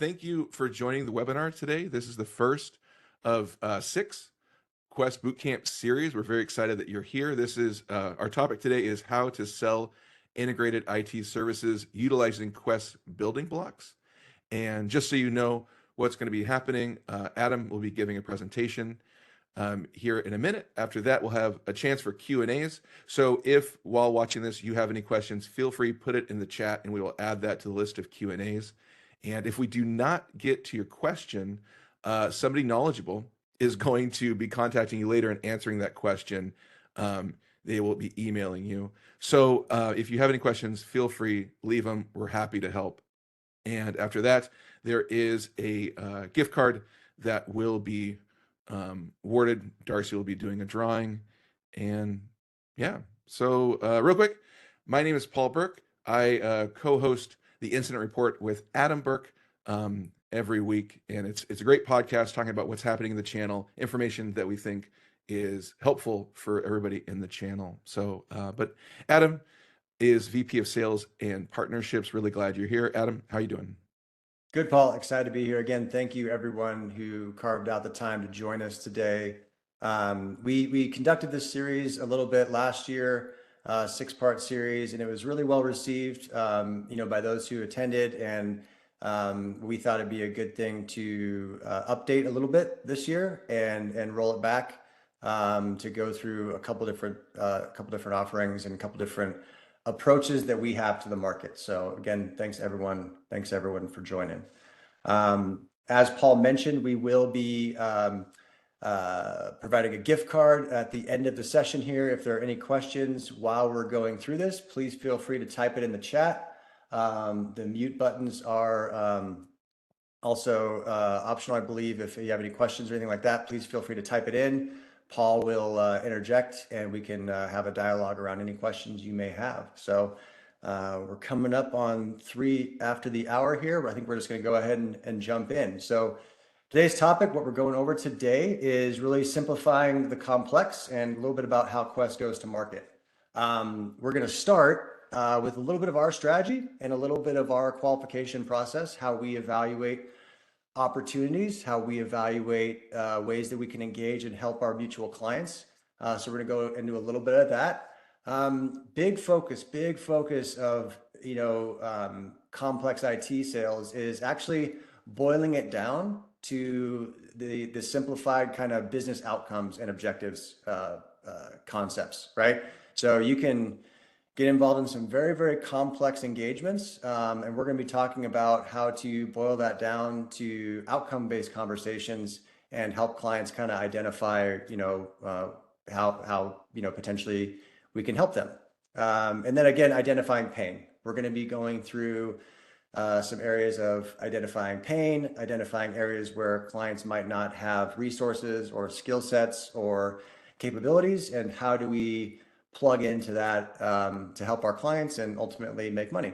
thank you for joining the webinar today. This is the first of 6 Quest Bootcamp series. We're very excited that you're here. This is our topic today is how to sell integrated IT services utilizing Quest building blocks. And just so you know what's going to be happening, Adam will be giving a presentation here in a minute. After that, we'll have a chance for Q&As. So if while watching this you have any questions, feel free, put it in the chat and we will add that to the list of Q&As. And if we do not get to your question, somebody knowledgeable is going to be contacting you later and answering that question. They will be emailing you. So if you have any questions, feel free, leave them. We're happy to help. And after that, there is a gift card that will be awarded. Darcy will be doing a drawing. And yeah, so real quick, my name is Paul Burke. I co-host the Incident Report with Adam Burke every week. And it's a great podcast talking about what's happening in the channel, information that we think is helpful for everybody in the channel. So, but Adam is VP of Sales and Partnerships. Really glad you're here. Adam, how you doing? Good, Paul. Excited to be here again. Thank you, everyone who carved out the time to join us today. We conducted this series a little bit last year, 6-part series, and it was really well received, by those who attended. And we thought it'd be a good thing to update a little bit this year and roll it back to go through a couple different offerings and a couple different approaches that we have to the market. So again, thanks everyone for joining. As Paul mentioned, we will be providing a gift card at the end of the session here. If there are any questions while we're going through this, please feel free to type it in the chat. The mute buttons are also optional, I believe. If you have any questions or anything like that, please feel free to type it in. Paul will interject and we can have a dialogue around any questions you may have. So we're coming up on 3 after the hour here. I think we're just going to go ahead and jump in. So today's topic, what we're going over today, is really simplifying the complex and a little bit about how Quest goes to market. We're going to start with a little bit of our strategy and a little bit of our qualification process, how we evaluate opportunities, how we evaluate ways that we can engage and help our mutual clients. So we're going to go into a little bit of that. Big focus of complex IT sales is actually boiling it down to the simplified kind of business outcomes and objectives concepts, right? So you can get involved in some very, very complex engagements. And we're going to be talking about how to boil that down to outcome-based conversations and help clients kind of identify, how potentially we can help them. And then again, identifying pain. We're going to be going through some areas of identifying pain, identifying areas where clients might not have resources or skill sets or capabilities, and how do we plug into that to help our clients and ultimately make money.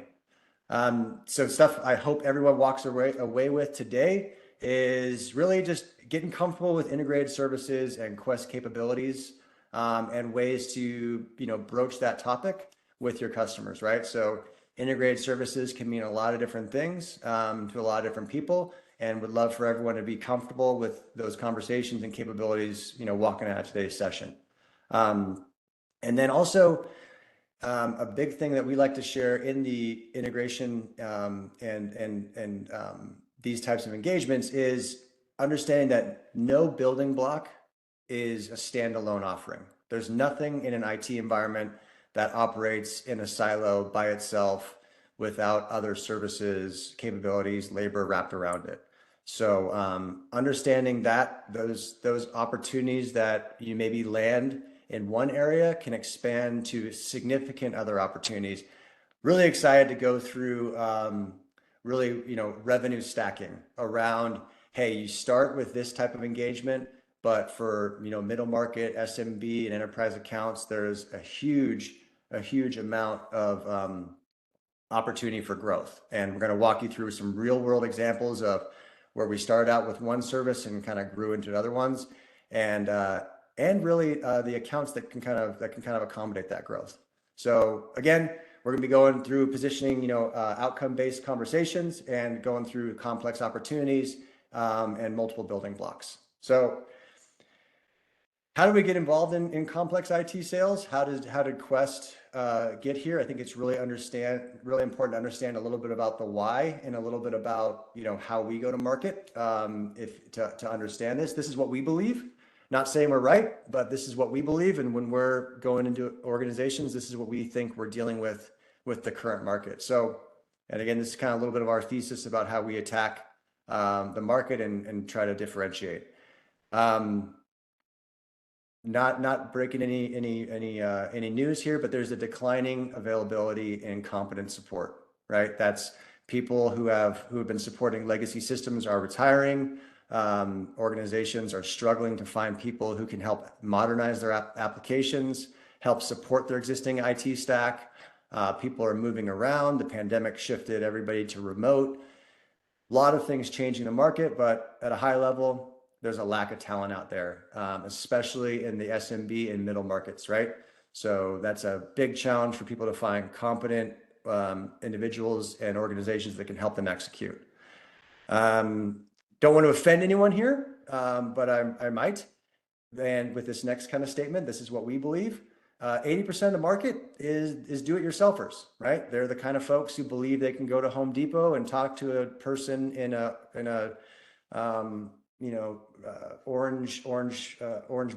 So stuff I hope everyone walks away with today is really just getting comfortable with integrated services and Quest capabilities and ways to broach that topic with your customers, right? So integrated services can mean a lot of different things to a lot of different people, and would love for everyone to be comfortable with those conversations and capabilities, walking out of today's session. And then also a big thing that we like to share in the integration and these types of engagements is understanding that no building block is a standalone offering. There's nothing in an IT environment that operates in a silo by itself without other services, capabilities, labor wrapped around it. So understanding that those opportunities that you maybe land in one area can expand to significant other opportunities. Really excited to go through revenue stacking around, hey, you start with this type of engagement, but for middle market, SMB, and enterprise accounts, there's a huge amount of opportunity for growth. And we're going to walk you through some real world examples of where we started out with one service and kind of grew into other ones, and really the accounts that can kind of accommodate that growth. So again, We're going to be going through positioning, outcome-based conversations and going through complex opportunities and multiple building blocks. So how do we get involved in complex IT sales? How did Quest get here? I think it's really important to understand a little bit about the why and a little bit about how we go to market. To understand this, this is what we believe. Not saying we're right, but this is what we believe. And when we're going into organizations, this is what we think we're dealing with the current market. So, and again, this is kind of a little bit of our thesis about how we attack the market and try to differentiate. Not breaking any news here, but there's a declining availability and competent support, right? That's people who have been supporting legacy systems are retiring. Organizations are struggling to find people who can help modernize their applications, help support their existing IT stack. People are moving around. The pandemic shifted everybody to remote. A lot of things changing the market, but at a high level, there's a lack of talent out there, especially in the SMB and middle markets, right? So that's a big challenge for people to find competent individuals and organizations that can help them execute. Don't want to offend anyone here, but I might. And with this next kind of statement, this is what we believe. 80% of the market is do-it-yourselfers, right? They're the kind of folks who believe they can go to Home Depot and talk to a person in a orange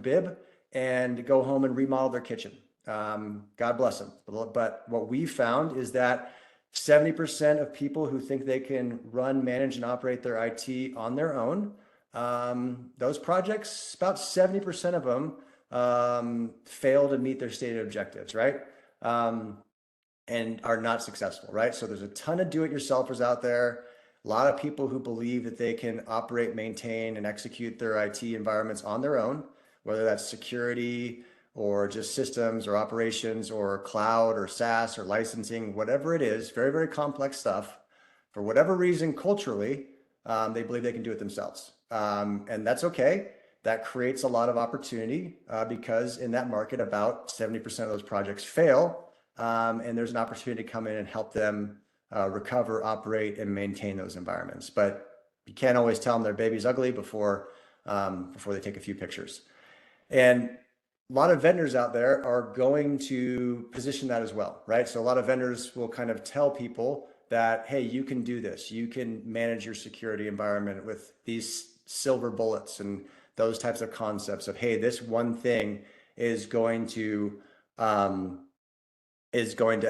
bib and go home and remodel their kitchen. God bless them. But what we found is that 70% of people who think they can run, manage, and operate their IT on their own, those projects, about 70% of them fail to meet their stated objectives, right? And are not successful, right? So there's a ton of do-it-yourselfers out there. A lot of people who believe that they can operate, maintain, and execute their IT environments on their own, whether that's security or just systems or operations or cloud or SaaS or licensing, whatever it is, very, very complex stuff. For whatever reason, culturally, they believe they can do it themselves. And that's okay. That creates a lot of opportunity because in that market, about 70% of those projects fail. And there's an opportunity to come in and help them recover, operate, and maintain those environments. But you can't always tell them their baby's ugly before they take a few pictures. And a lot of vendors out there are going to position that as well, right? So a lot of vendors will kind of tell people that, hey, you can do this. You can manage your security environment with these silver bullets and those types of concepts of, hey, this one thing is going to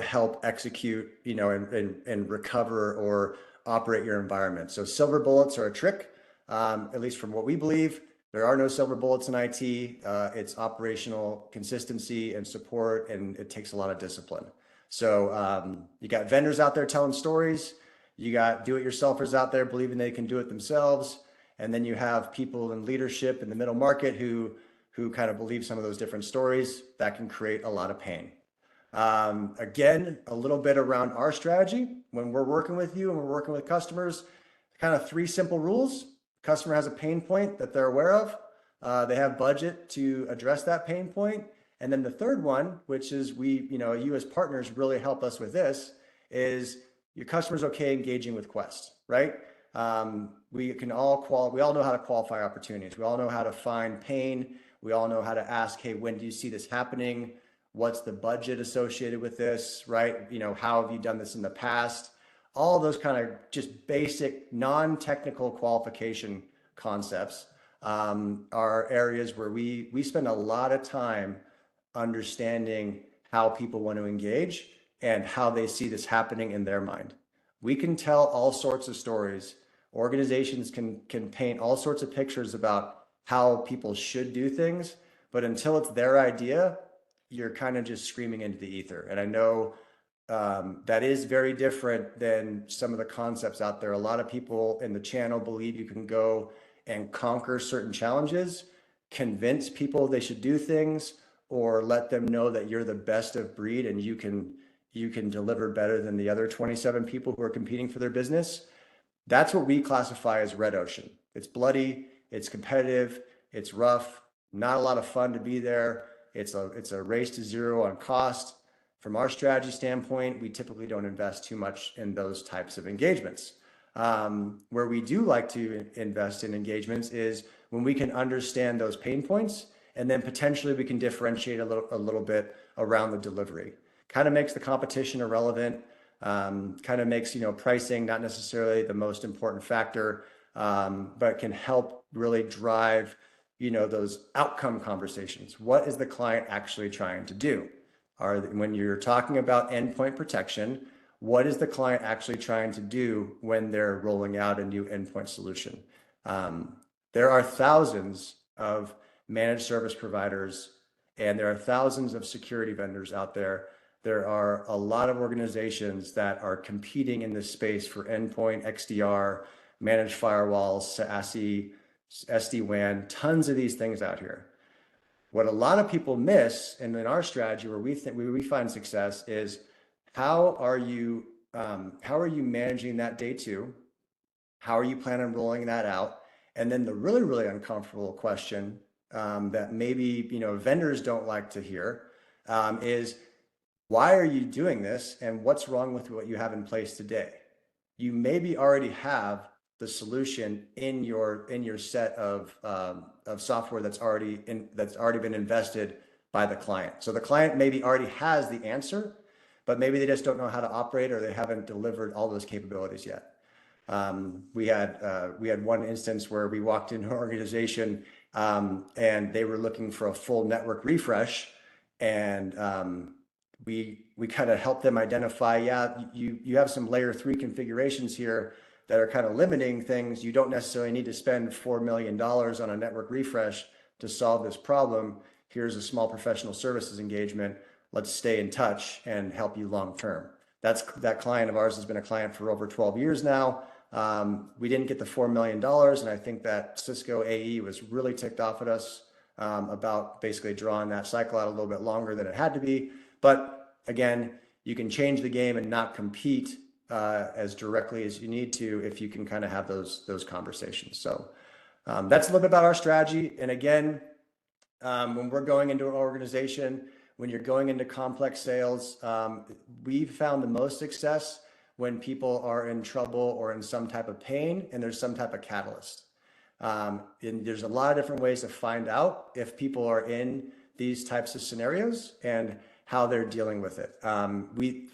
help execute, and recover or operate your environment. So silver bullets are a trick, at least from what we believe. There are no silver bullets in IT. It's operational consistency and support, and it takes a lot of discipline. So you got vendors out there telling stories. You got do-it-yourselfers out there believing they can do it themselves. And then you have people in leadership in the middle market who kind of believe some of those different stories. That can create a lot of pain. Again, a little bit around our strategy when we're working with you and we're working with customers, kind of 3 simple rules. Customer has a pain point that they're aware of. They have budget to address that pain point. And then the third one, which is you as partners really help us with this, is your customer's okay engaging with Quest, right? We all know how to qualify opportunities. We all know how to find pain. We all know how to ask, hey, when do you see this happening? What's the budget associated with this, right? How have you done this in the past? All of those kind of just basic non-technical qualification concepts are areas where we spend a lot of time understanding how people want to engage and how they see this happening in their mind. We can tell all sorts of stories. Organizations can paint all sorts of pictures about how people should do things, but until it's their idea, you're kind of just screaming into the ether. And I know that is very different than some of the concepts out there. A lot of people in the channel believe you can go and conquer certain challenges, convince people they should do things, or let them know that you're the best of breed and you can deliver better than the other 27 people who are competing for their business. That's what we classify as red ocean. It's bloody, it's competitive, it's rough, not a lot of fun to be there. It's a race to zero on cost. From our strategy standpoint, we typically don't invest too much in those types of engagements. Where we do like to invest in engagements is when we can understand those pain points, and then potentially we can differentiate a little bit around the delivery. Kind of makes the competition irrelevant. Kind of makes, pricing not necessarily the most important factor, but can help really drive, those outcome conversations. What is the client actually trying to do? When you're talking about endpoint protection, what is the client actually trying to do when they're rolling out a new endpoint solution? There are thousands of managed service providers, and there are thousands of security vendors out there. There are a lot of organizations that are competing in this space for endpoint, XDR, managed firewalls, SASE, SD-WAN, tons of these things out here. What a lot of people miss, and in our strategy where we find success, is how are you managing that day two? How are you planning on rolling that out? And then the really, really uncomfortable question that maybe vendors don't like to hear is, why are you doing this, and what's wrong with what you have in place today? You maybe already have the solution in your set of software that's already been invested by the client. So the client maybe already has the answer, but maybe they just don't know how to operate, or they haven't delivered all those capabilities yet. We had one instance where we walked into an organization and they were looking for a full network refresh, and we kind of helped them identify, you have some layer 3 configurations here that are kind of limiting things. You don't necessarily need to spend $4 million on a network refresh to solve this problem. Here's a small professional services engagement. Let's stay in touch and help you long term. That client of ours has been a client for over 12 years now. We didn't get the $4 million, and I think that Cisco AE was really ticked off at us about basically drawing that cycle out a little bit longer than it had to be. But again, you can change the game and not compete as directly as you need to if you can kind of have those conversations. So that's a little bit about our strategy. And again, when we're going into an organization, when you're going into complex sales, we've found the most success when people are in trouble or in some type of pain and there's some type of catalyst. And there's a lot of different ways to find out if people are in these types of scenarios and how they're dealing with it.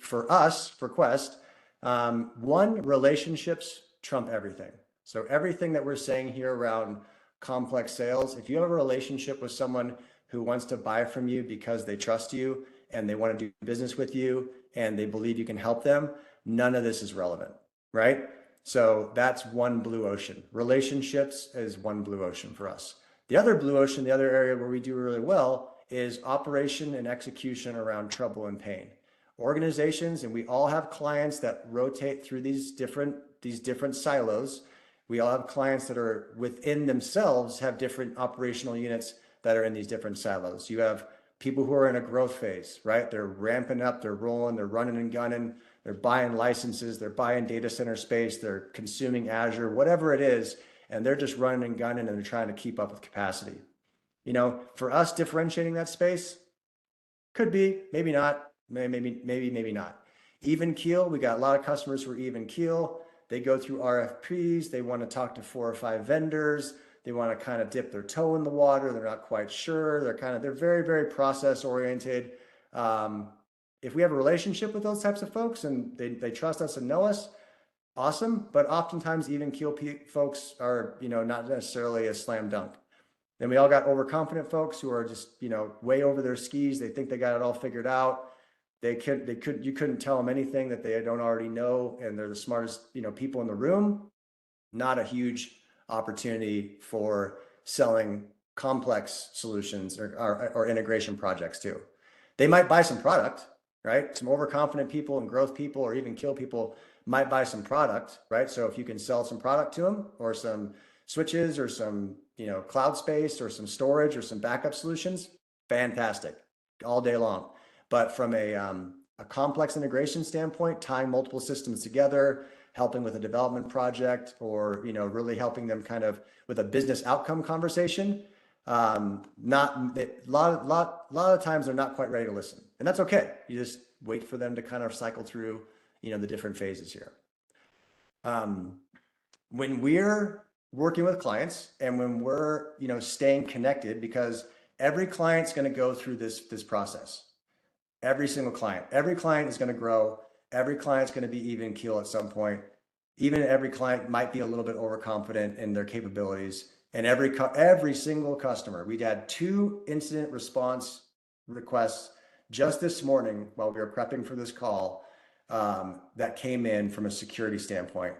For Quest, relationships trump everything. So everything that we're saying here around complex sales, if you have a relationship with someone who wants to buy from you because they trust you and they want to do business with you and they believe you can help them, none of this is relevant, right? So that's one blue ocean. Relationships is one blue ocean for us. The other blue ocean, the other area where we do really well, is operation and execution around trouble and pain. Organizations, and we all have clients that rotate through these different silos. We all have clients that are within themselves have different operational units that are in these different silos. You have people who are in a growth phase, right? They're ramping up, they're rolling, they're running and gunning, they're buying licenses, they're buying data center space, they're consuming Azure, whatever it is, and they're just running and gunning and they're trying to keep up with capacity. For us, differentiating that space could be, maybe not, maybe not. Even keel, we got a lot of customers who are even keel. They go through RFPs, they want to talk to 4 or 5 vendors, they want to kind of dip their toe in the water, they're not quite sure, they're very, very process oriented. If we have a relationship with those types of folks and they trust us and know us, awesome. But oftentimes even keel folks are, not necessarily a slam dunk. Then we all got overconfident folks who are just, way over their skis. They think they got it all figured out. You couldn't tell them anything that they don't already know, and they're the smartest, people in the room. Not a huge opportunity for selling complex solutions or integration projects too. They might buy some product, right? Some overconfident people and growth people, or even kill people, might buy some product, right? So if you can sell some product to them, or some switches, or some cloud space, or some storage, or some backup solutions, fantastic, all day long. But from a complex integration standpoint, tying multiple systems together, helping with a development project, or really helping them kind of with a business outcome conversation, a lot of times they're not quite ready to listen, and that's okay. wait for them to kind of cycle through, the different phases here. When we're working with clients and when we're, staying connected, because every client's going to go through this process. Every single client. Every client is going to grow. Every client's going to be even keel at some point. Even every client might be a little bit overconfident in their capabilities. And every single customer, we had 2 incident response requests just this morning while we were prepping for this call, that came in from a security standpoint.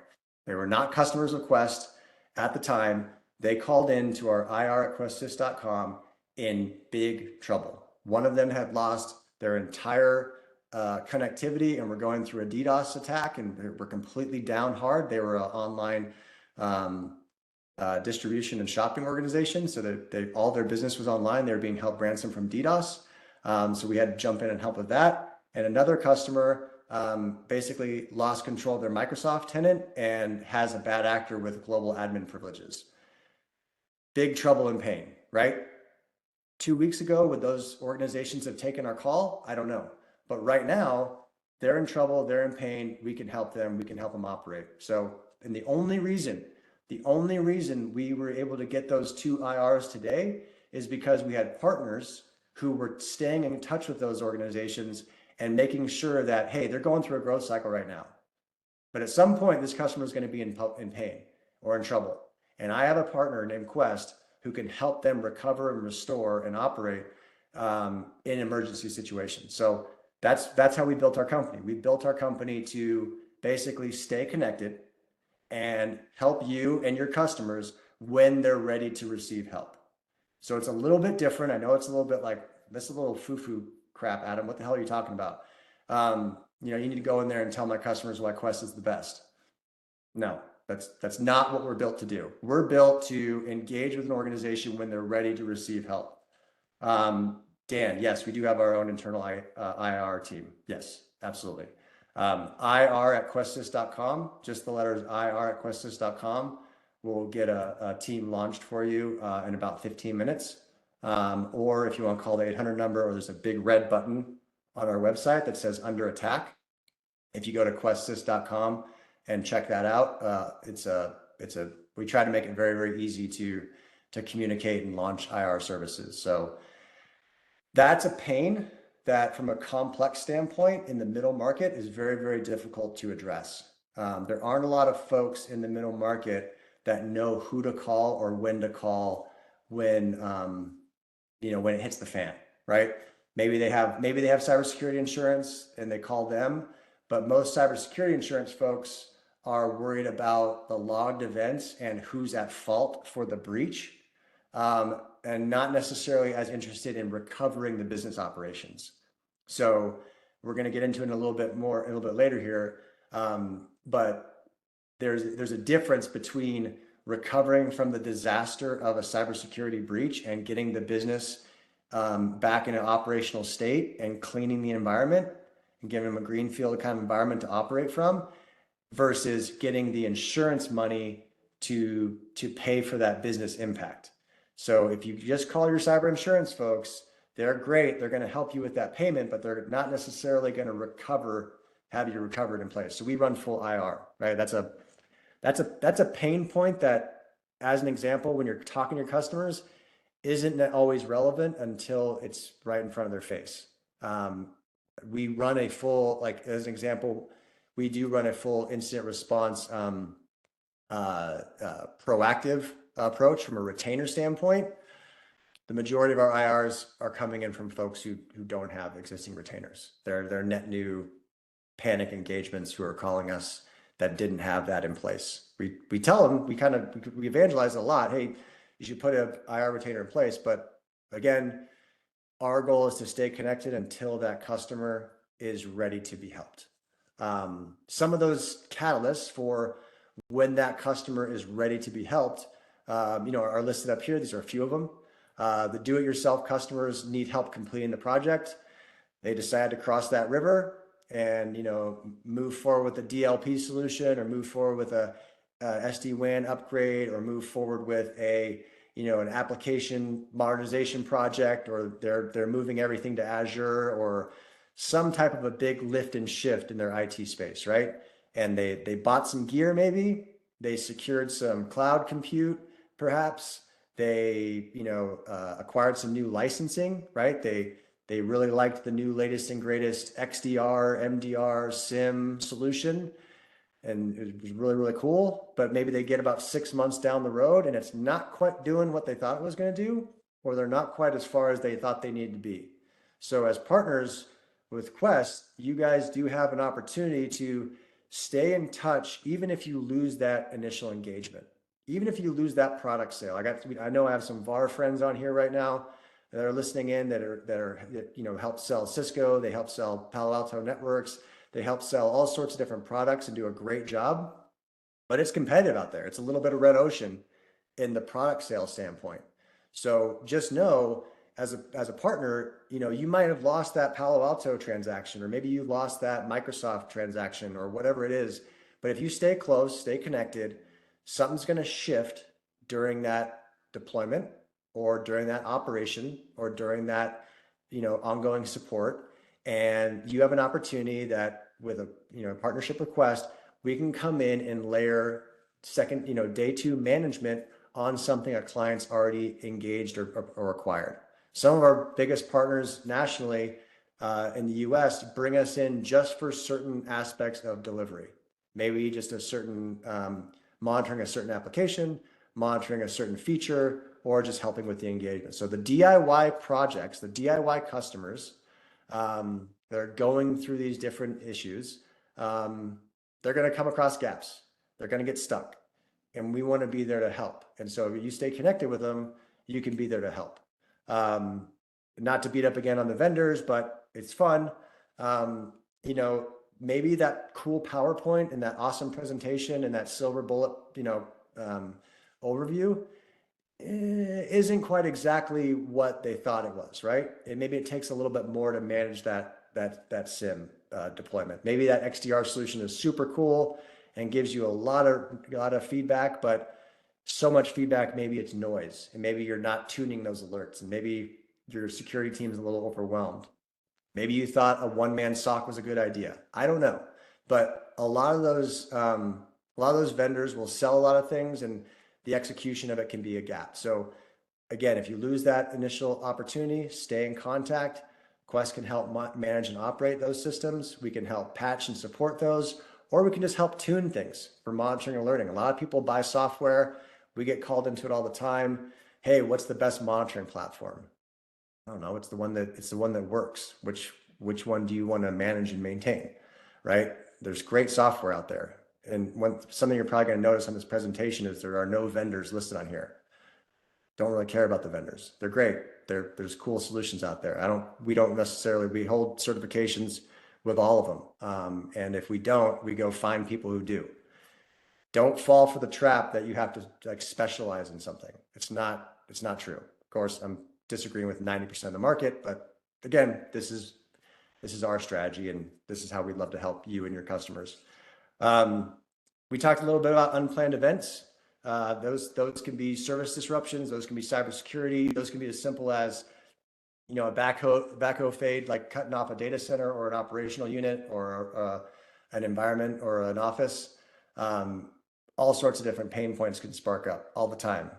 They were not customers of Quest at the time. They called in to our ir@questsys.com in big trouble. One of them had lost their entire connectivity and were going through a DDoS attack and they were completely down hard. They were an online distribution and shopping organization, so that all their business was online. They were being held ransom from DDoS, so we had to jump in and help with that. And another customer basically lost control of their Microsoft tenant and has a bad actor with global admin privileges. Big trouble and pain, right? 2 weeks ago, would those organizations have taken our call? I don't know. But right now, they're in trouble, they're in pain, we can help them, we can help them operate. So, and the only reason we were able to get those 2 IRs today is because we had partners who were staying in touch with those organizations and making sure that, hey, they're going through a growth cycle right now. But at some point, this customer is going to be in pain or in trouble. And I have a partner named Quest who can help them recover and restore and operate in emergency situations. So that's how we built our company. We built our company to basically stay connected and help you and your customers when they're ready to receive help. So it's a little bit different. I know it's a little bit like, this is a little foo-foo crap, Adam. What the hell are you talking about? You need to go in there and tell my customers why Quest is the best. No, that's not what we're built to do. We're built to engage with an organization when they're ready to receive help. Dan, yes, we do have our own internal IR team. Yes, absolutely. ir@questsys.com, just the letters ir@questsys.com. We'll get a team launched for you in about 15 minutes. Or if you want to call the 800 number, or there's a big red button on our website that says under attack. If you go to questsys.com and check that out, we try to make it very, very easy to communicate and launch IR services. So that's a pain that from a complex standpoint in the middle market is very, very difficult to address. There aren't a lot of folks in the middle market that know who to call or when to call when it hits the fan, right? Maybe they have cybersecurity insurance and they call them, but most cybersecurity insurance folks are worried about the logged events and who's at fault for the breach, and not necessarily as interested in recovering the business operations. So we're going to get into it a little bit later here, but there's a difference between recovering from the disaster of a cybersecurity breach and getting the business back in an operational state and cleaning the environment and giving them a greenfield kind of environment to operate from, versus getting the insurance money to pay for that business impact. So if you just call your cyber insurance folks, they're great. They're going to help you with that payment, but they're not necessarily going to have you recovered in place. So we run full IR, right? That's a pain point that, as an example, when you're talking to your customers, isn't always relevant until it's right in front of their face. We run a full, like as an example, we do run a full incident response proactive approach from a retainer standpoint. The majority of our IRs are coming in from folks who don't have existing retainers. They're net new panic engagements who are calling us that didn't have that in place. We tell them, we evangelize a lot. Hey, you should put an IR retainer in place. But again, our goal is to stay connected until that customer is ready to be helped. Some of those catalysts for when that customer is ready to be helped, are listed up here. These are a few of them. The do-it-yourself customers need help completing the project. They decide to cross that river and move forward with a DLP solution, or move forward with a SD-WAN upgrade, or move forward with an application modernization project, or they're moving everything to Azure, or some type of a big lift and shift in their IT space, right? And they bought some gear maybe, they secured some cloud compute, perhaps. They, acquired some new licensing, right? They really liked the new latest and greatest XDR, MDR, SIM solution, and it was really, really cool. But maybe they get about 6 months down the road and it's not quite doing what they thought it was going to do, or they're not quite as far as they thought they needed to be. So as partners with Quest, you guys do have an opportunity to stay in touch, even if you lose that initial engagement, even if you lose that product sale. I know I have some VAR friends on here right now that are listening in that help sell Cisco, they help sell Palo Alto Networks, they help sell all sorts of different products and do a great job. But it's competitive out there. It's a little bit of red ocean in the product sales standpoint. So just know, as a partner, you might have lost that Palo Alto transaction, or maybe you lost that Microsoft transaction, or whatever it is. But if you stay close, stay connected, something's going to shift during that deployment, or during that operation, or during that ongoing support. And you have an opportunity that, with a partnership request, we can come in and layer second, day two management on something a client's already engaged or acquired. Some of our biggest partners nationally in the US bring us in just for certain aspects of delivery. Maybe just a certain monitoring a certain application, monitoring a certain feature, or just helping with the engagement. So the DIY projects, the DIY customers that are going through these different issues, they're going to come across gaps. They're going to get stuck. And we want to be there to help. And so if you stay connected with them, you can be there to help. Not to beat up again on the vendors, but it's fun. Maybe that cool PowerPoint and that awesome presentation and that silver bullet, overview isn't quite exactly what they thought it was, right? And maybe it takes a little bit more to manage that SIM deployment. Maybe that XDR solution is super cool and gives you a lot of feedback, but so much feedback, maybe it's noise, and maybe you're not tuning those alerts, and maybe your security team is a little overwhelmed. Maybe you thought a one-man SOC was a good idea. I don't know, but a lot of those vendors will sell a lot of things, and the execution of it can be a gap. So again, if you lose that initial opportunity, stay in contact. Quest can help manage and operate those systems. We can help patch and support those, or we can just help tune things for monitoring and alerting. A lot of people buy software. We get called into it all the time. Hey, what's the best monitoring platform? I don't know. It's the one that works. Which one do you want to manage and maintain, right? There's great software out there. And something you're probably going to notice on this presentation is there are no vendors listed on here. Don't really care about the vendors. They're great. There's cool solutions out there. We hold certifications with all of them. And if we don't, we go find people who do. Don't fall for the trap that you have to specialize in something. It's not true. Of course, I'm disagreeing with 90% of the market, but again, this is our strategy, and this is how we'd love to help you and your customers. We talked a little bit about unplanned events. Those can be service disruptions. Those can be cybersecurity. Those can be as simple as, a backhoe fade, like cutting off a data center or an operational unit or an environment or an office. All sorts of different pain points can spark up all the time.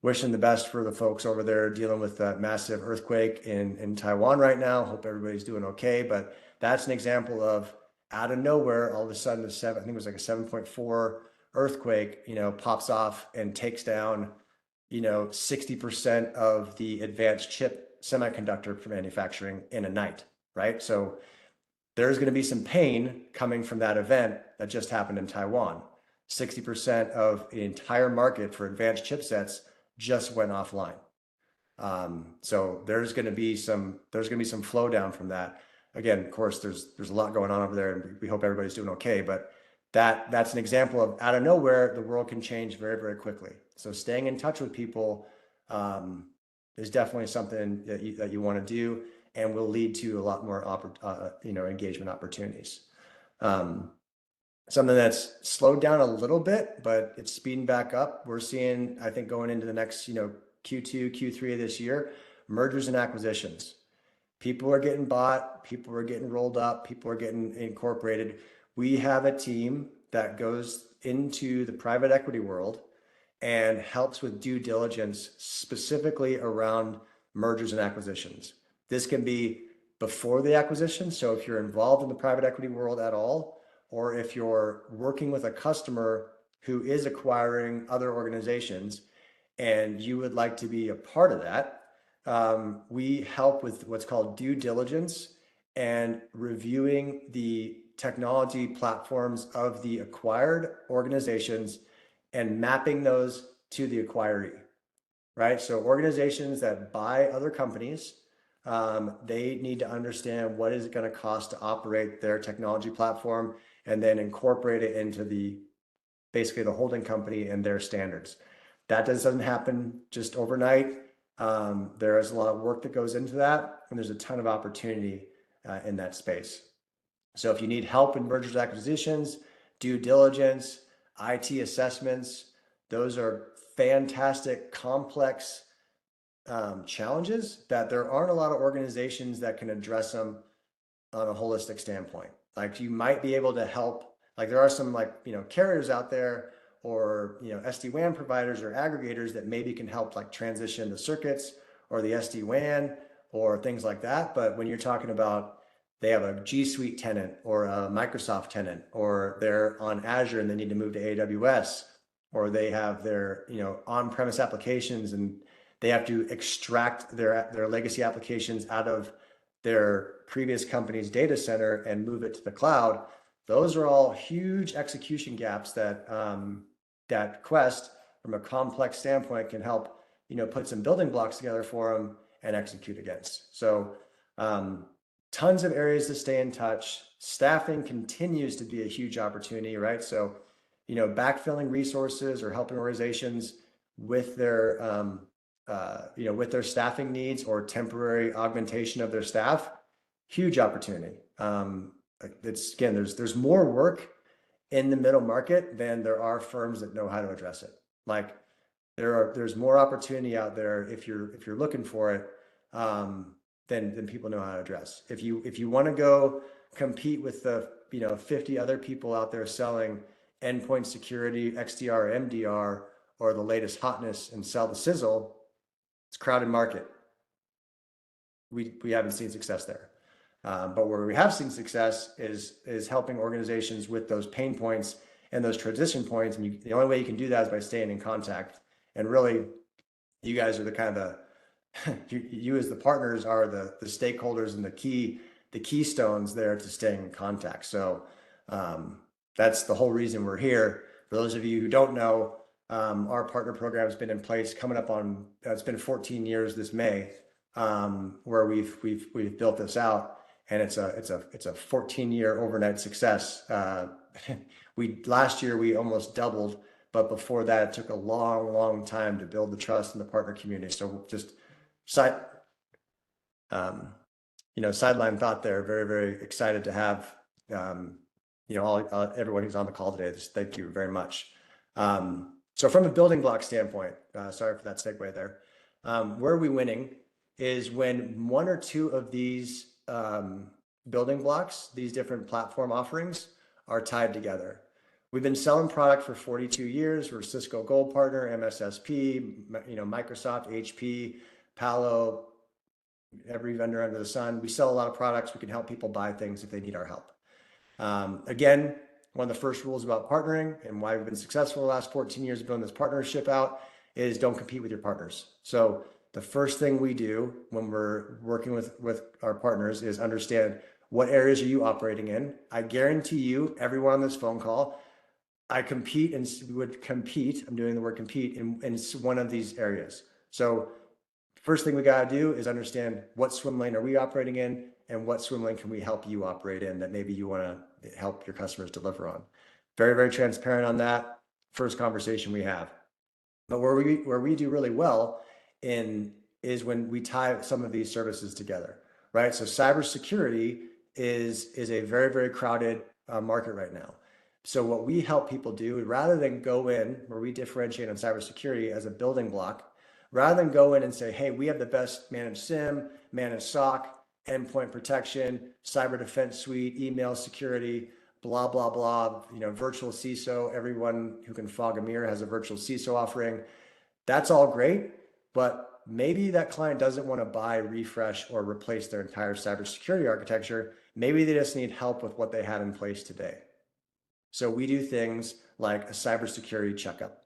Wishing the best for the folks over there dealing with that massive earthquake in Taiwan right now. Hope everybody's doing okay. But that's an example of, out of nowhere, all of a sudden, I think it was like a 7.4 earthquake, pops off and takes down, 60% of the advanced chip semiconductor for manufacturing in a night, right? So there's going to be some pain coming from that event that just happened in Taiwan. 60% of the entire market for advanced chipsets just went offline. So there's going to be some flow down from that. Again, of course, there's a lot going on over there, and we hope everybody's doing okay. But that's an example of, out of nowhere, the world can change very, very quickly. So staying in touch with people is definitely something that you want to do, and will lead to a lot more engagement opportunities. Something that's slowed down a little bit, but it's speeding back up. We're seeing, I think, going into the next Q2, Q3 of this year, mergers and acquisitions. People are getting bought, people are getting rolled up, people are getting incorporated. We have a team that goes into the private equity world and helps with due diligence specifically around mergers and acquisitions. This can be before the acquisition. So if you're involved in the private equity world at all, or if you're working with a customer who is acquiring other organizations and you would like to be a part of that, we help with what's called due diligence and reviewing the technology platforms of the acquired organizations and mapping those to the acquiree, right? So organizations that buy other companies, they need to understand what is it going to cost to operate their technology platform and then incorporate it into the basically the holding company and their standards. That doesn't happen just overnight. There is a lot of work that goes into that, and there's a ton of opportunity in that space. So if you need help in mergers and acquisitions, due diligence, IT assessments, those are fantastic, complex challenges that there aren't a lot of organizations that can address them on a holistic standpoint. Like you might be able to help, like there are some like, carriers out there or, SD-WAN providers or aggregators that maybe can help like transition the circuits or the SD-WAN or things like that. But when you're talking about they have a G Suite tenant or a Microsoft tenant, or they're on Azure and they need to move to AWS, or they have their, on-premise applications and they have to extract their legacy applications out of their previous company's data center and move it to the cloud. Those are all huge execution gaps that that Quest, from a complex standpoint, can help put some building blocks together for them and execute against. So tons of areas to stay in touch. Staffing continues to be a huge opportunity, right? So backfilling resources or helping organizations with their with their staffing needs or temporary augmentation of their staff, huge opportunity. It's again, there's more work in the middle market than there are firms that know how to address it. Like there's more opportunity out there if you're looking for it than people know how to address. If you want to go compete with the 50 other people out there selling endpoint security, XDR, MDR, or the latest hotness and sell the sizzle, it's a crowded market. We haven't seen success there. But where we have seen success is helping organizations with those pain points and those transition points. And the only way you can do that is by staying in contact. And really, you guys are the kind of you as the partners are the stakeholders and the keystones there to staying in contact. So that's the whole reason we're here. For those of you who don't know, our partner program has been in place coming up on it's been 14 years this May, where we've built this out, and it's a 14-year overnight success. Last year we almost doubled, but before that it took a long time to build the trust in the partner community. So just sideline thought there. Very excited to have everyone who's on the call today. Just thank you very much. So from a building block standpoint, sorry for that segue there. Where are we winning is when one or two of these building blocks, these different platform offerings, are tied together. We've been selling product for 42 years. We're Cisco Gold Partner, MSSP, Microsoft, HP, Palo, every vendor under the sun. We sell a lot of products. We can help people buy things if they need our help. Again, one of the first rules about partnering and why we've been successful the last 14 years of building this partnership out is don't compete with your partners. So the first thing we do when we're working with our partners is understand what areas are you operating in. I guarantee you, everyone on this phone call, I'm doing the word compete in one of these areas. So first thing we got to do is understand what swim lane are we operating in and what swim lane can we help you operate in that maybe you want to help your customers deliver on. Very transparent on that first conversation we have. But where we do really well is when we tie some of these services together, right? So cybersecurity is a very crowded market right now. So what we help people do, rather than go in where we differentiate on cybersecurity as a building block, rather than go in and say, hey, we have the best managed SIEM, managed SOC, endpoint protection, cyber defense suite, email security, blah, blah, blah, virtual CISO. Everyone who can fog a mirror has a virtual CISO offering. That's all great, but maybe that client doesn't want to buy, refresh, or replace their entire cybersecurity architecture. Maybe they just need help with what they have in place today. So we do things like a cybersecurity checkup.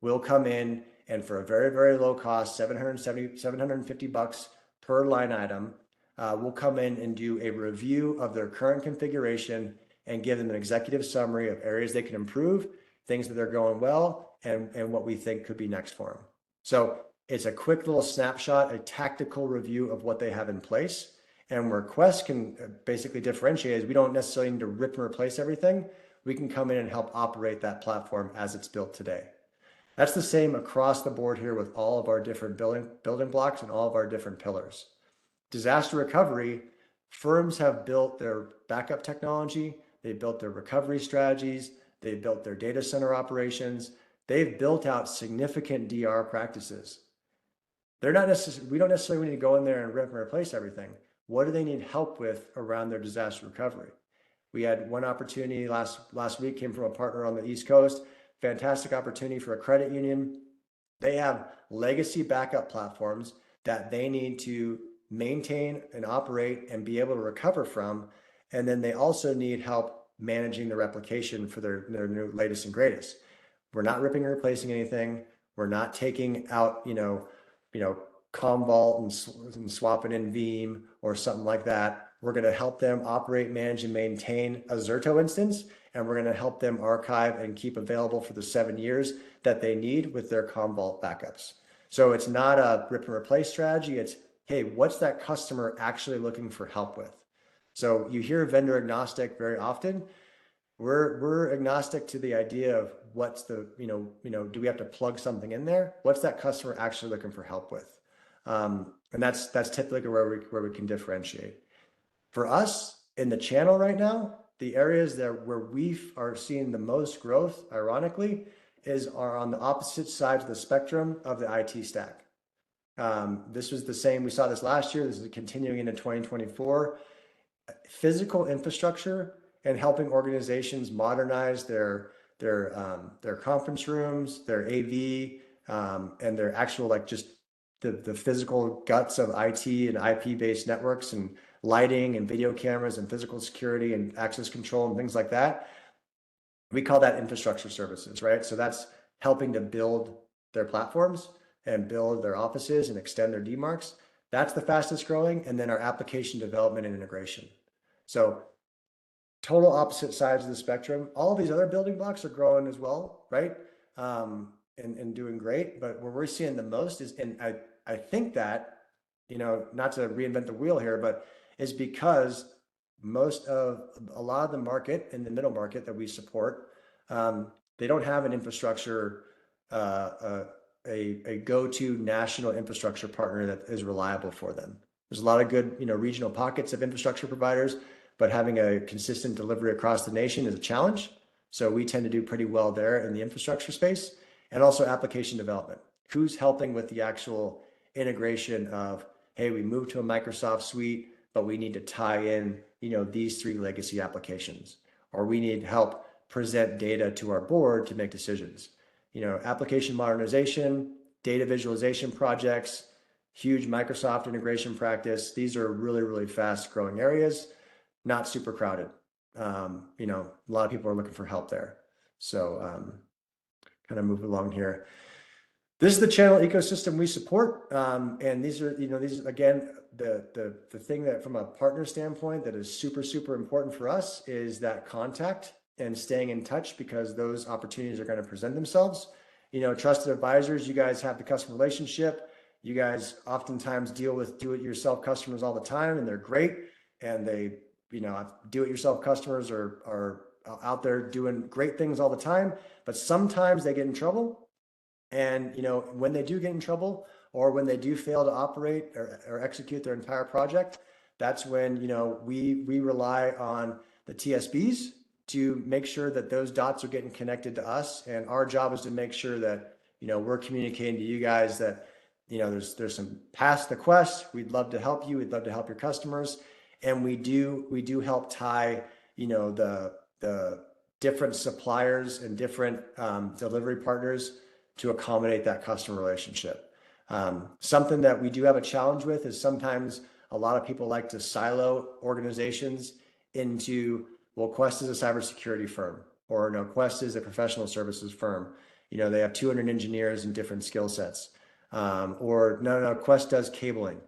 We'll come in and for a very, very low cost, $750 per line item, we'll come in and do a review of their current configuration and give them an executive summary of areas they can improve, things that they're going well, and what we think could be next for them. So it's a quick little snapshot, a tactical review of what they have in place. And where Quest can basically differentiate is we don't necessarily need to rip and replace everything. We can come in and help operate that platform as it's built today. That's the same across the board here with all of our different building blocks and all of our different pillars. Disaster recovery, firms have built their backup technology, they built their recovery strategies, they built their data center operations, they've built out significant DR practices. We don't necessarily need to go in there and rip and replace everything. What do they need help with around their disaster recovery? We had one opportunity last week, came from a partner on the East Coast, fantastic opportunity for a credit union. They have legacy backup platforms that they need to maintain and operate and be able to recover from. And then they also need help managing the replication for their new latest and greatest. We're not ripping and replacing anything. We're not taking out, Commvault and swapping in Veeam or something like that. We're going to help them operate, manage, and maintain a Zerto instance, and we're going to help them archive and keep available for the 7 years that they need with their Commvault backups. So it's not a rip and replace strategy. It's, hey, what's that customer actually looking for help with? So you hear vendor agnostic very often. We're agnostic to the idea of what's the, do we have to plug something in there? What's that customer actually looking for help with? And that's typically where we can differentiate. For us in the channel right now, the areas where we are seeing the most growth, ironically, are on the opposite sides of the spectrum of the IT stack. This was the same. We saw this last year. This is continuing into 2024. Physical infrastructure and helping organizations modernize their conference rooms, their AV, and their actual just the physical guts of IT and IP-based networks and lighting and video cameras and physical security and access control and things like that. We call that infrastructure services, right? So that's helping to build their platforms and build their offices and extend their DMARCs. That's the fastest growing. And then our application development and integration. So total opposite sides of the spectrum. All of these other building blocks are growing as well, right? And doing great. But where we're seeing the most is, and I think that, not to reinvent the wheel here, but is because a lot of the market in the middle market that we support, they don't have an infrastructure, a go-to national infrastructure partner that is reliable for them. There's a lot of good, regional pockets of infrastructure providers, but having a consistent delivery across the nation is a challenge. So we tend to do pretty well there in the infrastructure space, and also application development. Who's helping with the actual integration of, hey, we moved to a Microsoft suite, but we need to tie in, these 3 legacy applications, or we need help present data to our board to make decisions. Application modernization, data visualization projects, huge Microsoft integration practice. These are really, really fast growing areas, not super crowded. A lot of people are looking for help there. So kind of move along here. This is the channel ecosystem we support. And these are, again, the thing that from a partner standpoint that is super, super important for us is that contact and staying in touch, because those opportunities are going to present themselves. Trusted advisors, you guys have the customer relationship. You guys oftentimes deal with do-it-yourself customers all the time, and they're great. And they, do-it-yourself customers are out there doing great things all the time, but sometimes they get in trouble. And, when they do get in trouble, or when they do fail to operate or execute their entire project, that's when, we rely on the TSBs to make sure that those dots are getting connected to us. And our job is to make sure that, we're communicating to you guys that there's some past the quest. We'd love to help you. We'd love to help your customers. And we do help tie, the different suppliers and different delivery partners to accommodate that customer relationship. Something that we do have a challenge with is sometimes a lot of people like to silo organizations into, well, Quest is a cybersecurity firm, or no, Quest is a professional services firm. They have 200 engineers and different skill sets. Or no, Quest does cabling.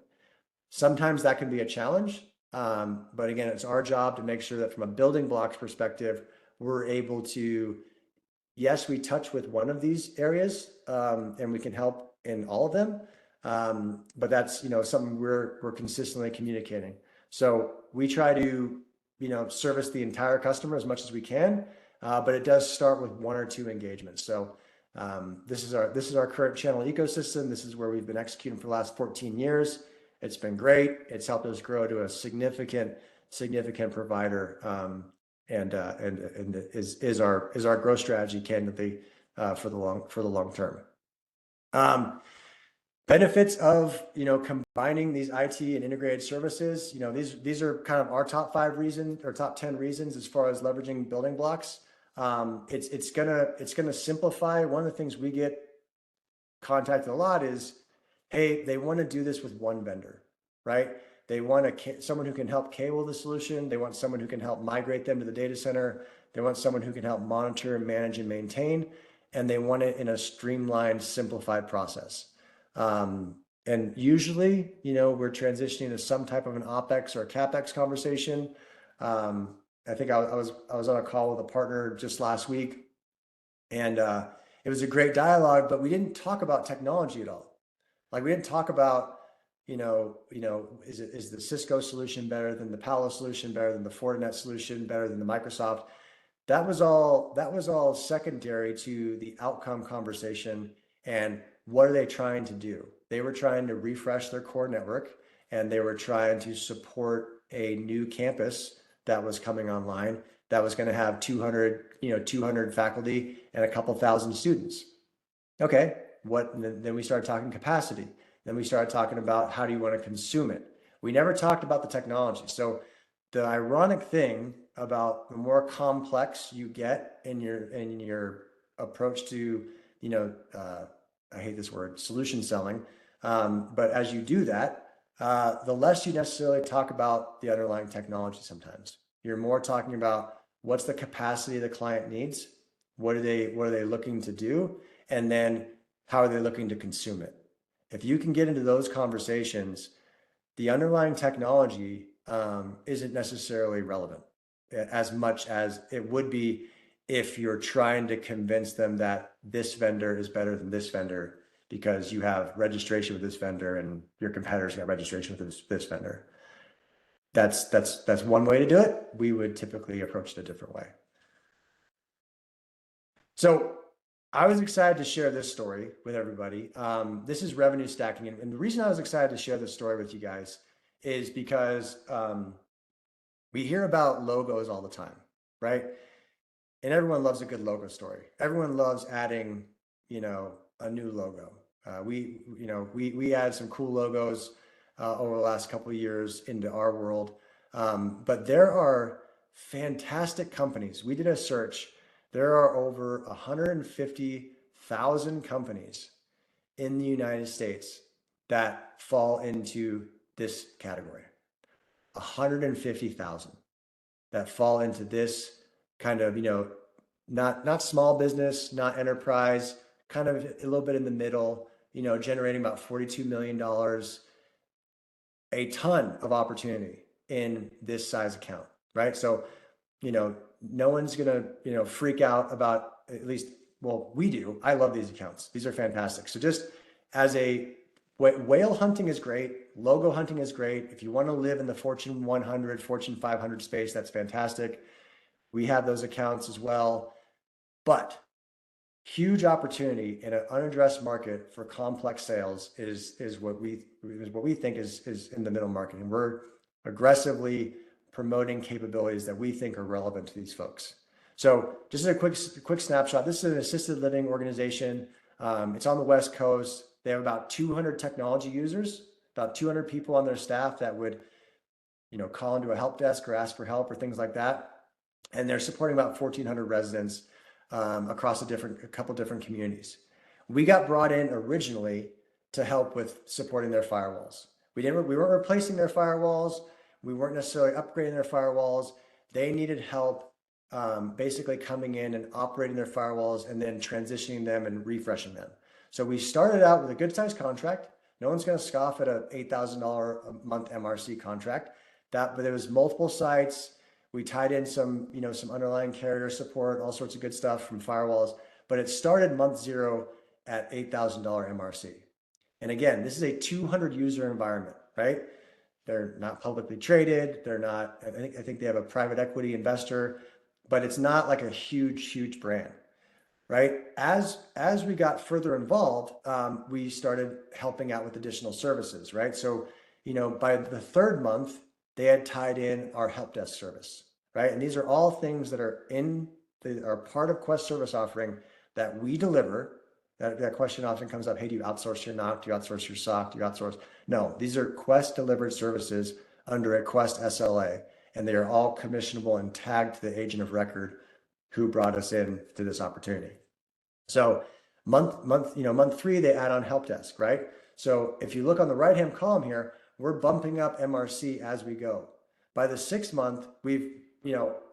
Sometimes that can be a challenge. But again, it's our job to make sure that from a building blocks perspective, we're able to, yes, we touch with one of these areas, and we can help in all of them. But that's, something we're consistently communicating. So we try to, service the entire customer as much as we can. But it does start with one or two engagements. So this is our current channel ecosystem. This is where we've been executing for the last 14 years. It's been great. It's helped us grow to a significant provider, and is our growth strategy candidly for the long term. Benefits of combining these IT and integrated services. These are kind of our top 5 reasons or top 10 reasons as far as leveraging building blocks. It's gonna simplify. One of the things we get contacted a lot is, hey, they want to do this with one vendor, right? They want someone who can help cable the solution. They want someone who can help migrate them to the data center. They want someone who can help monitor, manage, and maintain, and they want it in a streamlined, simplified process. And usually, we're transitioning to some type of an OpEx or a CapEx conversation. I think I was on a call with a partner just last week, and it was a great dialogue, but we didn't talk about technology at all. Like, we didn't talk about, is the Cisco solution better than the Palo solution, better than the Fortinet solution, better than the Microsoft? That was all secondary to the outcome conversation. And what are they trying to do? They were trying to refresh their core network, and they were trying to support a new campus that was coming online that was going to have 200 faculty and a couple thousand students. Okay, then we started talking capacity. Then we started talking about how do you want to consume it. We never talked about the technology. So the ironic thing about the more complex you get in your approach to, I hate this word, solution selling. But as you do that, the less you necessarily talk about the underlying technology sometimes. You're more talking about what's the capacity the client needs, what are they looking to do, and then how are they looking to consume it. If you can get into those conversations, the underlying technology isn't necessarily relevant as much as it would be if you're trying to convince them that this vendor is better than this vendor because you have registration with this vendor and your competitors got registration with this vendor. That's one way to do it. We would typically approach it a different way. So I was excited to share this story with everybody. This is revenue stacking. And the reason I was excited to share this story with you guys is because we hear about logos all the time, right? And everyone loves a good logo story. Everyone loves adding, a new logo. We added some cool logos over the last couple of years into our world. But there are fantastic companies. We did a search. There are over 150,000 companies in the United States that fall into this category. 150,000 that fall into this kind of, not small business, not enterprise, kind of a little bit in the middle, generating about $42 million, a ton of opportunity in this size account, right? So, no one's gonna, freak out about, at least, well, we do. I love these accounts. These are fantastic. So just as whale hunting is great. Logo hunting is great. If you want to live in the Fortune 100, Fortune 500 space, that's fantastic. We have those accounts as well, but huge opportunity in an unaddressed market for complex sales is what we think is in the middle market, and we're aggressively promoting capabilities that we think are relevant to these folks. So just a quick snapshot. This is an assisted living organization. It's on the West Coast. They have about 200 technology users, about 200 people on their staff that would, call into a help desk or ask for help or things like that. And they're supporting about 1,400 residents across a couple different communities. We got brought in originally to help with supporting their firewalls. We weren't replacing their firewalls. We weren't necessarily upgrading their firewalls. They needed help basically coming in and operating their firewalls and then transitioning them and refreshing them. So we started out with a good sized contract. No one's going to scoff at an $8,000 a month MRC contract. But there was multiple sites. We tied in some underlying carrier support, all sorts of good stuff from firewalls. But it started month 0 at $8,000 MRC. And again, this is a 200 user environment, right? They're not publicly traded. They're not, I think they have a private equity investor, but it's not like a huge brand, right? As we got further involved, we started helping out with additional services, right? So, by the third month, they had tied in our help desk service, right? And these are all things that are part of Quest service offering that we deliver. That question often comes up, hey, do you outsource your NOC? Do you outsource your SOC? Do you outsource? No, these are Quest delivered services under a Quest SLA, and they are all commissionable and tagged to the agent of record who brought us in to this opportunity. So month 3, they add on help desk, right? So if you look on the right-hand column here, we're bumping up MRC as we go. By the 6th month, we've,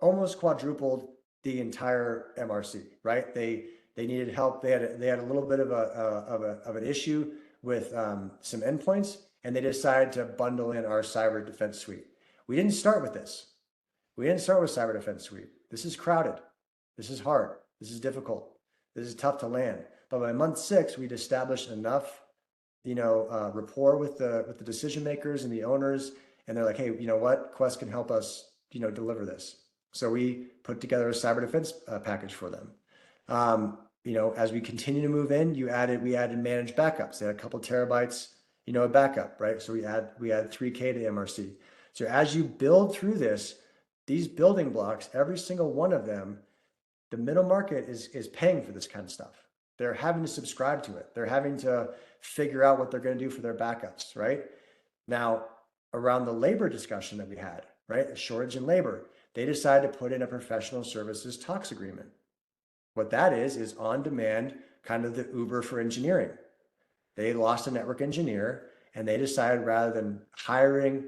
almost quadrupled the entire MRC, right? They needed help. They had a little bit of an issue with some endpoints, and they decided to bundle in our cyber defense suite. We didn't start with this. We didn't start with cyber defense suite. This is crowded. This is hard. This is difficult. This is tough to land. But by month 6, we'd established enough, rapport with the decision makers and the owners, and they're like, hey, you know what? Quest can help us, deliver this. So we put together a cyber defense package for them. As we continue to move in, we added managed backups. They had a couple terabytes, of backup, right? So we add 3K to MRC. So as you build through this, these building blocks, every single one of them, the middle market is paying for this kind of stuff. They're having to subscribe to it. They're having to figure out what they're going to do for their backups, right? Now, around the labor discussion that we had, right? A shortage in labor, they decided to put in a professional services talks agreement. What that is on demand, kind of the Uber for engineering. They lost a network engineer, and they decided rather than hiring,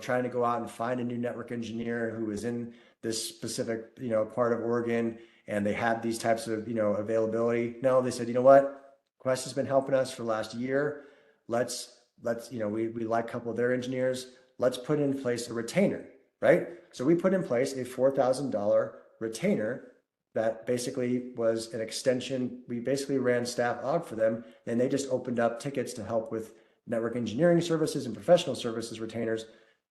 trying to go out and find a new network engineer who was in this specific, part of Oregon, and they had these types of, availability. No, they said, you know what? Quest has been helping us for the last year. Let's, we like a couple of their engineers. Let's put in place a retainer, right? So we put in place a $4,000 retainer that basically was an extension. We basically ran staff out for them, and they just opened up tickets to help with network engineering services and professional services retainers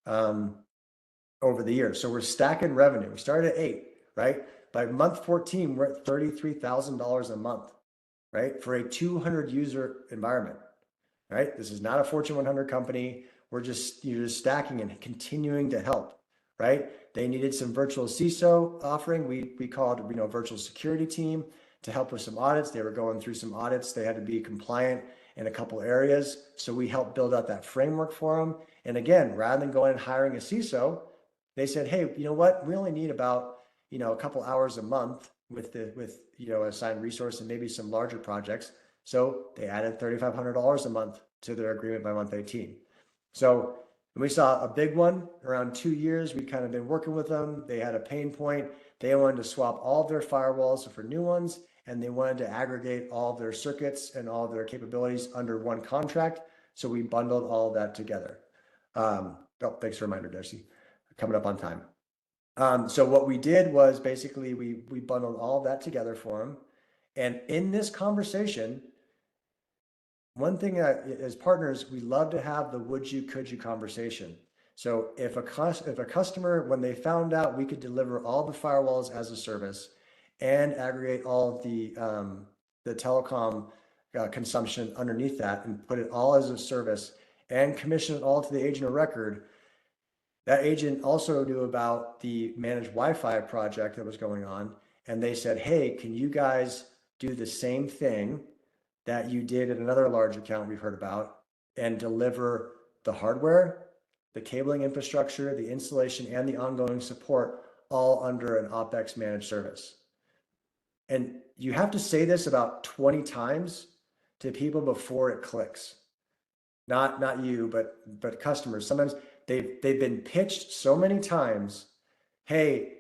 over the years. So we're stacking revenue. We started at 8, right? By month 14, we're at $33,000 a month, right? For a 200 user environment, right? This is not a Fortune 100 company. You're just stacking and continuing to help, right? They needed some virtual CISO offering. We called, virtual security team to help with some audits. They were going through some audits. They had to be compliant in a couple areas. So we helped build out that framework for them. And again, rather than going and hiring a CISO, they said, hey, you know what? We only need about, a couple hours a month with assigned resource and maybe some larger projects. So they added $3,500 a month to their agreement by month 18. So we saw a big one around 2 years. We'd kind of been working with them. They had a pain point. They wanted to swap all of their firewalls for new ones, and they wanted to aggregate all of their circuits and all of their capabilities under one contract. So we bundled all of that together. Thanks for the reminder, Darcy. Coming up on time. So what we did was basically we bundled all of that together for them. And in this conversation, one thing as partners, we love to have the would you, could you conversation. So if a customer, when they found out we could deliver all the firewalls as a service and aggregate all of the telecom consumption underneath that and put it all as a service and commission it all to the agent of record, that agent also knew about the managed Wi-Fi project that was going on. And they said, hey, can you guys do the same thing that you did at another large account we've heard about and deliver the hardware, the cabling infrastructure, the installation, and the ongoing support all under an OpEx managed service. And you have to say this about 20 times to people before it clicks. Not you, but customers. Sometimes they've been pitched so many times, hey,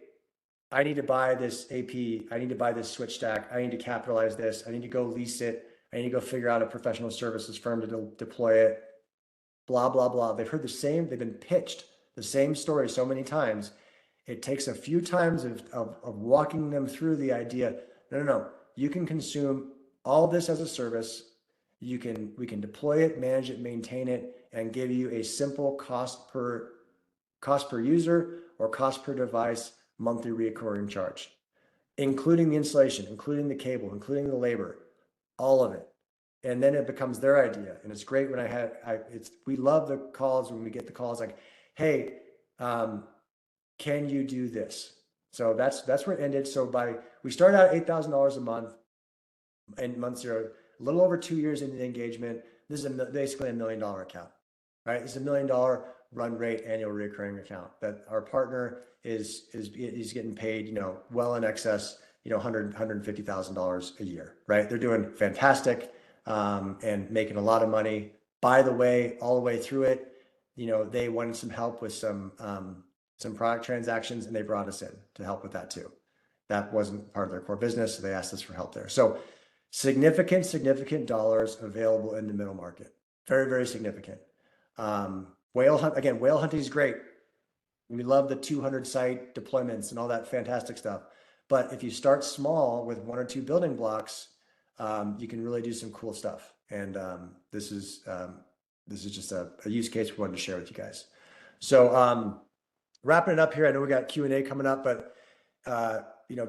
I need to buy this AP, I need to buy this switch stack, I need to capitalize this, I need to go lease it, I need to go figure out a professional services firm to deploy it, blah, blah, blah. They've heard the same, they've been pitched the same story so many times. It takes a few times of walking them through the idea. No. You can consume all this as a service. We can deploy it, manage it, maintain it, and give you a simple cost per user or cost per device monthly recurring charge, including the installation, including the cable, including the labor, all of it. And then it becomes their idea. And it's great when we love the calls when we get the calls like, hey, can you do this? So that's where it ended. So we started out at $8,000 a month in month zero, a little over 2 years into the engagement. This is basically $1 million account, right? It's $1 million run rate annual recurring account that our partner is getting paid, well in excess, $150,000 a year, right? They're doing fantastic and making a lot of money. By the way, all the way through it, they wanted some help with some product transactions, and they brought us in to help with that too. That wasn't part of their core business, so they asked us for help there. So significant dollars available in the middle market. Very, very significant. Whale hunting is great. We love the 200 site deployments and all that fantastic stuff. But if you start small with 1 or 2 building blocks, you can really do some cool stuff. And this is just a use case we wanted to share with you guys. So wrapping it up here, I know we got Q&A coming up, but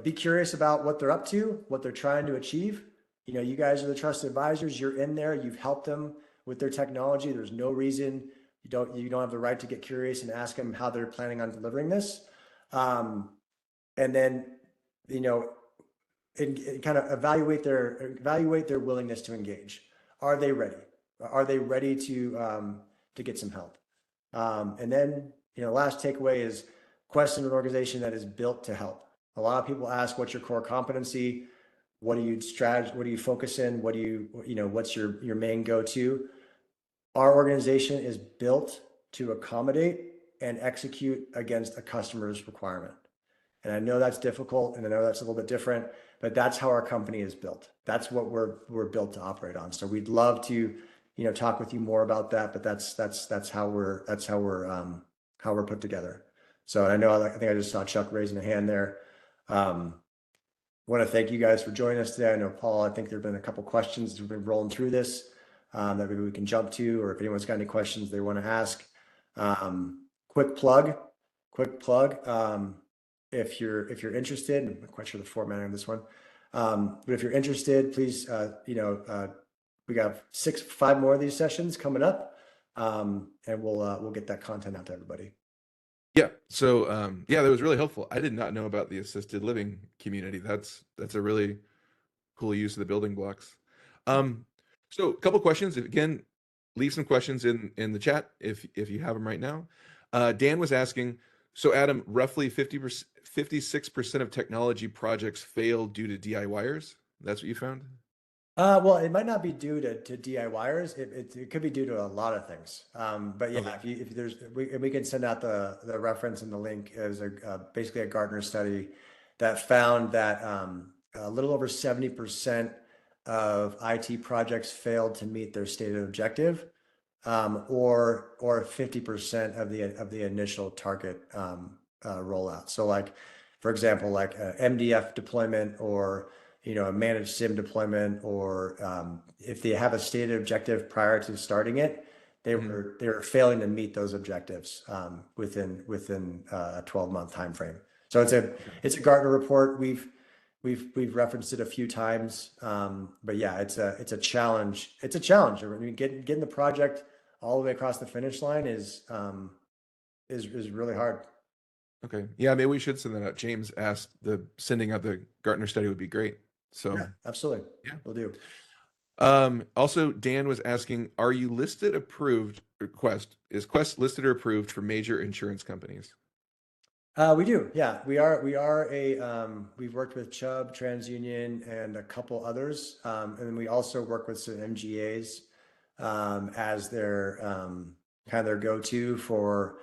be curious about what they're up to, what they're trying to achieve. You guys are the trusted advisors. You're in there. You've helped them with their technology. There's no reason you don't have the right to get curious and ask them how they're planning on delivering this. And then, and kind of evaluate their willingness to engage. Are they ready? Are they ready to get some help? And then, last takeaway is Quest is an organization that is built to help. A lot of people ask, what's your core competency? What do you focus in? What's your main go-to? Our organization is built to accommodate and execute against a customer's requirement. And I know that's difficult, and I know that's a little bit different, but that's how our company is built. That's what we're built to operate on. So we'd love to, talk with you more about that, but that's how we're put together. So I know, I think I just saw Chuck raising a hand there. Want to thank you guys for joining us today. I know, Paul, I think there have been a couple questions as we've been rolling through this that maybe we can jump to, or if anyone's got any questions they want to ask. Quick plug. If you're interested, I'm not quite sure the format of this one, but if you're interested, please, we got 5 more of these sessions coming up, and we'll get that content out to everybody. Yeah. So that was really helpful. I did not know about the assisted living community. That's a really cool use of the building blocks. So a couple questions. Again, leave some questions in the chat if you have them right now. Dan was asking, so Adam, roughly 56% of technology projects fail due to DIYers. That's what you found? Well, it might not be due to DIYers. It could be due to a lot of things. But yeah, Okay. we can send out the reference and the link as basically a Gartner study that found that a little over 70% of IT projects failed to meet their stated objective, or 50% of the initial target rollout. So like, for example, like MDF deployment, or a managed SIM deployment, or if they have a stated objective prior to starting it, they were failing to meet those objectives within a 12-month time frame. So it's a Gartner report. We've referenced it a few times, but yeah, it's a challenge. It's a challenge. I mean, getting the project all the way across the finish line is really hard. Okay. Yeah, maybe we should send that out. James asked sending out the Gartner study would be great. So yeah, absolutely. yeah. We'll do. Also, Dan was asking, are you listed approved, or Quest, is Quest listed or approved for major insurance companies? We do, yeah. We are we've worked with Chubb, TransUnion, and a couple others. And then we also work with some MGAs as their kind of their go-to for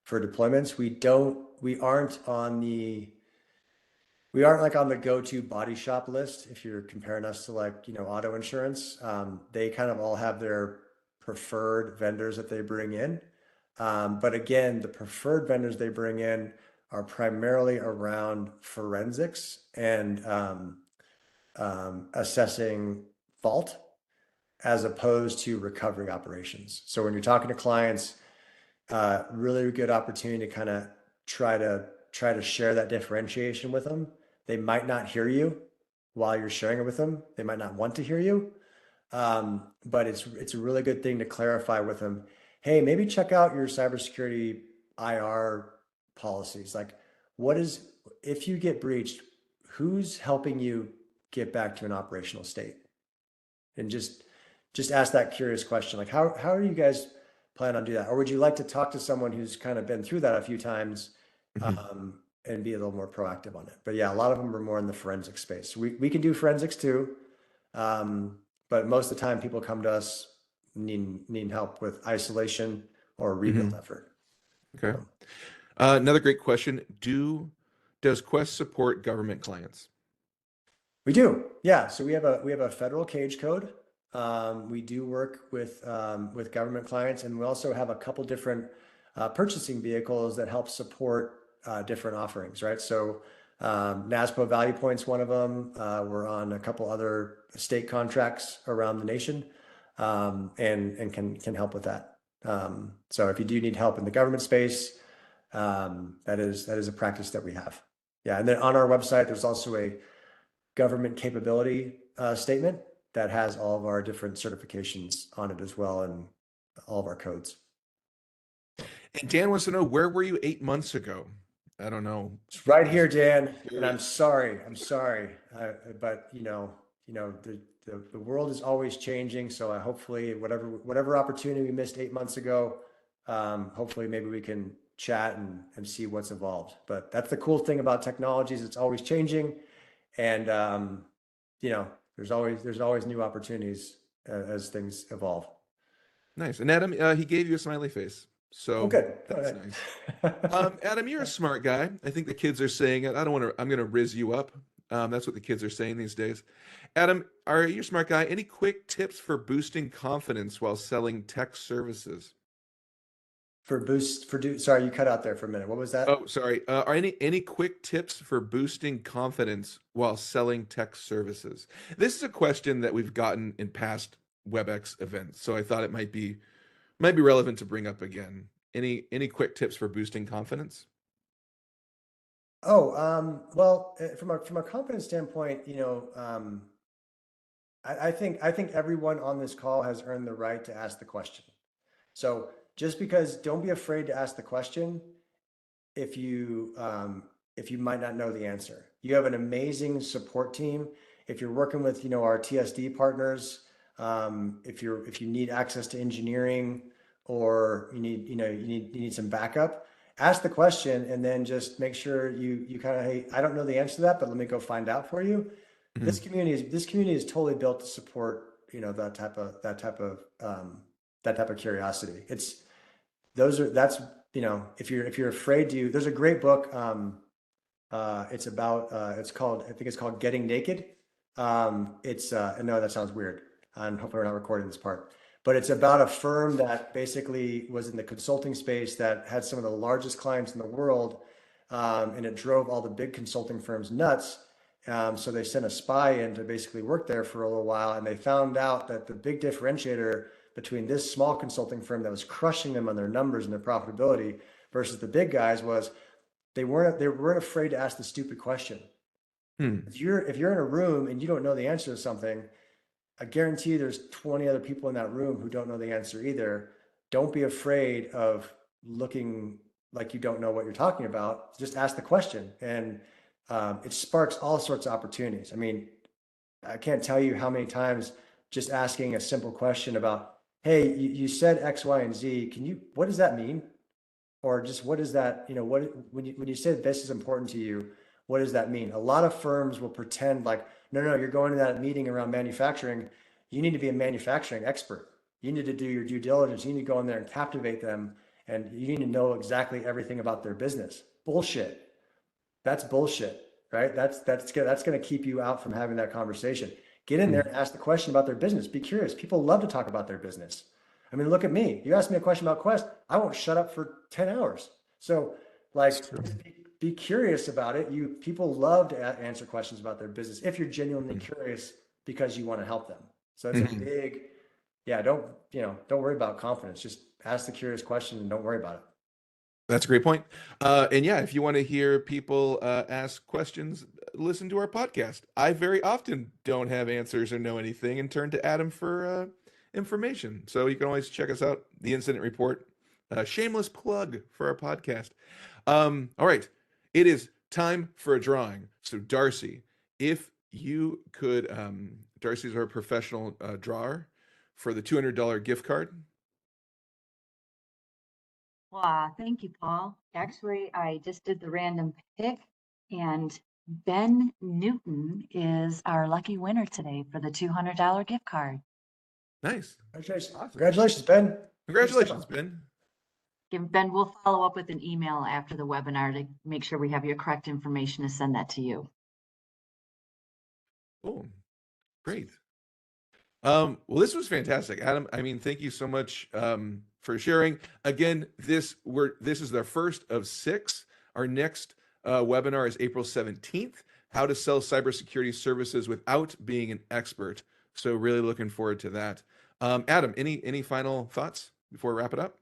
deployments. We aren't like on the go-to body shop list if you're comparing us to like, auto insurance. They kind of all have their preferred vendors that they bring in. But again, the preferred vendors they bring in are primarily around forensics and assessing fault as opposed to recovery operations. So when you're talking to clients, really good opportunity to kind of try to share that differentiation with them. They might not hear you while you're sharing it with them. They might not want to hear you, but it's a really good thing to clarify with them. Hey, maybe check out your cybersecurity IR policies. Like, what is if you get breached? Who's helping you get back to an operational state? And just ask that curious question, like how are you guys plan on doing that, or would you like to talk to someone who's kind of been through that a few times, Mhm. and be a little more proactive on it? But yeah, a lot of them are more in the forensic space. We can do forensics too, but most of the time people come to us needing help with isolation or rebuild Mhm. effort. Okay. So. Another great question. Does Quest support government clients? We do, yeah. So we have a federal cage code. We do work with government clients, and we also have a couple different purchasing vehicles that help support different offerings, right? So NASPO Value Point's one of them. We're on a couple other state contracts around the nation, and can help with that. So if you do need help in the government space, that is a practice that we have. Yeah, and then on our website, there's also a government capability statement that has all of our different certifications on it as well, and all of our codes. And Dan wants to know, where were you 8 months ago? I don't know. It's right Just here, Dan, and I'm curious. sorry. But the world is always changing. So I hopefully whatever opportunity we missed 8 months ago, hopefully maybe we can chat and see what's evolved. But that's the cool thing about technologies; it's always changing, and you know, there's always new opportunities as things evolve. Nice. And Adam, he gave you a smiley face. Oh, So good. All that's right. nice. Adam, you're a smart guy. I think the kids are saying it. I don't want to, I'm going to riz you up. That's what the kids are saying these days. Adam, are you a smart guy? Any quick tips for boosting confidence while selling tech services? Sorry, you cut out there for a minute. What was that? Oh, sorry. Are any quick tips for boosting confidence while selling tech services? This is a question that we've gotten in past WebEx events, so I thought it might be relevant to bring up again. Any quick tips for boosting confidence? Oh, well, from a confidence standpoint, I think everyone on this call has earned the right to ask the question. So just because, don't be afraid to ask the question if you might not know the answer. You have an amazing support team. If you're working with, our TSD partners, if you need access to engineering, or you need some backup, ask the question, and then just make sure you kind of, hey, I don't know the answer to that, but let me go find out for you. Mhm. This community is totally built to support, that type of curiosity. It's those are that's if you're afraid to, there's a great book. It's about it's called, I think it's called Getting Naked. It's I know that sounds weird, and hopefully we're not recording this part, but it's about a firm that basically was in the consulting space that had some of the largest clients in the world, and it drove all the big consulting firms nuts. So they sent a spy in to basically work there for a little while, and they found out that the big differentiator between this small consulting firm that was crushing them on their numbers and their profitability versus the big guys was they weren't afraid to ask the stupid question. Hmm. If you're in a room and you don't know the answer to something, I guarantee you there's 20 other people in that room who don't know the answer either. Don't be afraid of looking like you don't know what you're talking about. Just ask the question, and it sparks all sorts of opportunities. I mean, I can't tell you how many times just asking a simple question about, hey, you said X, Y, and Z. What does that mean? Or just what is that, when you say this is important to you, what does that mean? A lot of firms will pretend like, no, you're going to that meeting around manufacturing. You need to be a manufacturing expert. You need to do your due diligence. You need to go in there and captivate them. And you need to know exactly everything about their business. Bullshit. That's bullshit, right? That's going to keep you out from having that conversation. Get in there Mhm. and ask the question about their business. Be curious. People love to talk about their business. I mean, look at me. You ask me a question about Quest, I won't shut up for 10 hours. So, That's like, true. just be curious about it. People love to answer questions about their business if you're genuinely Mhm. curious because you want to help them. So it's a Mhm. big, yeah. Don't worry about confidence. Just ask the curious question and don't worry about it. That's a great point. And yeah, if you want to hear people ask questions, listen to our podcast. I very often don't have answers or know anything and turn to Adam for information. So you can always check us out, the Incident Report. Shameless plug for our podcast. All right, it is time for a drawing. So Darcy, if you could, Darcy's our professional drawer for the $200 gift card. Wow, thank you, Paul. Actually, I just did the random pick, and Ben Newton is our lucky winner today for the $200 gift card. Nice, Congratulations, awesome. congratulations, Ben. Good Congratulations, stuff. Ben. Ben, we'll follow up with an email after the webinar to make sure we have your correct information to send that to you. Cool. Great. Well, this was fantastic, Adam. I mean, thank you so much for sharing. Again, this is the first of 6. Our next webinar is April 17th, how to sell cybersecurity services without being an expert. So really looking forward to that. Adam, any final thoughts before we wrap it up?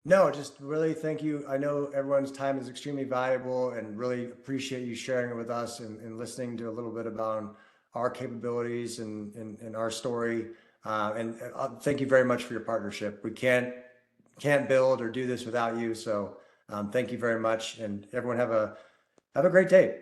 No, just really thank you. I know everyone's time is extremely valuable and really appreciate you sharing it with us and listening to a little bit about our capabilities and our story. And thank you very much for your partnership. We can't build or do this without you. So thank you very much, and everyone have a great day.